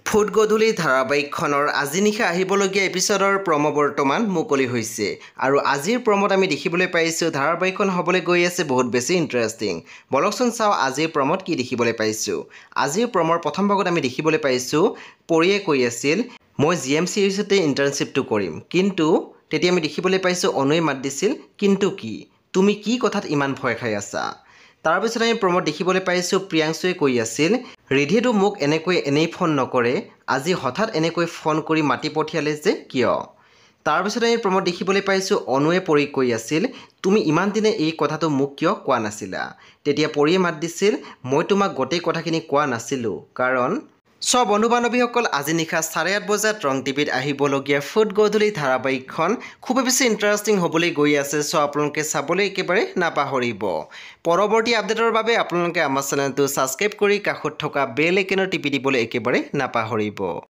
Foot গধূলি ধাৰাবাহিকখনৰ আজি নিশা আহিবলগীয়া এপিছডৰ প্ৰম' বৰ্তমান মুকলি হৈছে আৰু আজিৰ প্ৰম'ত আমি দেখিবলৈ পাইছোঁ ধাৰাবাহিকখন হ'বলৈ গৈ আছে বহুত বেছি ইণ্টাৰেষ্টিং। বলকচোন চাওঁ আজিৰ প্ৰম'ত কি দেখিবলৈ পাইছোঁ। আজিৰ প্ৰম'ৰ প্ৰথম ভাগত আমি দেখিবলৈ পাইছোঁ পৰিয়ে কৈ আছিল মই GMCHতে ইণ্টাৰ্ণশ্বিপটো কৰিম, কিন্তু তেতিয়া আমি দেখিবলৈ পাইছোঁ অনুৱে মাত দিছিল কিন্তু কি, তুমি কি কথাত ইমান ভয় খাই আছা। তাৰপিছত আমি প্ৰম'ত দেখিবলৈ পাইছোঁ প্ৰিয়াংশুৱে কৈ আছিল ৰিধিটো মোক এনেই ফোন নকৰে, আজি হঠাৎ এনেকৈ ফোন কৰি মাতি পঠিয়ালে যে কিয়। তাৰপিছত আমি প্ৰম'ত দেখিবলৈ পাইছোঁ অনুৱে পৰিক কৈ আছিল তুমি ইমান দিনে এই কথাটো মোক কিয় কোৱা নাছিলা। তেতিয়া পৰিয়ে মাত দিছিল মই তোমাক গোটেই কথাখিনি কোৱা নাছিলোঁ কাৰণ বন্ধু বান্ধৱীসকল আজি নিশা 8:30 বজাত ৰং টিভিত আহিবলগীয়া ফুট গধূলি ধাৰাবাহিকখন খুবেই বেছি ইণ্টাৰেষ্টিং হ'বলৈ গৈ আছে। আপোনালোকে চাবলৈ একেবাৰে নাপাহৰিব। পৰৱৰ্তী আপডেটৰ বাবে আপোনালোকে আমাৰ চেনেলটো ছাবস্ক্ৰাইব কৰি কাষত থকা বেল আইকনত টিপি দিবলৈ একেবাৰে নাপাহৰিব।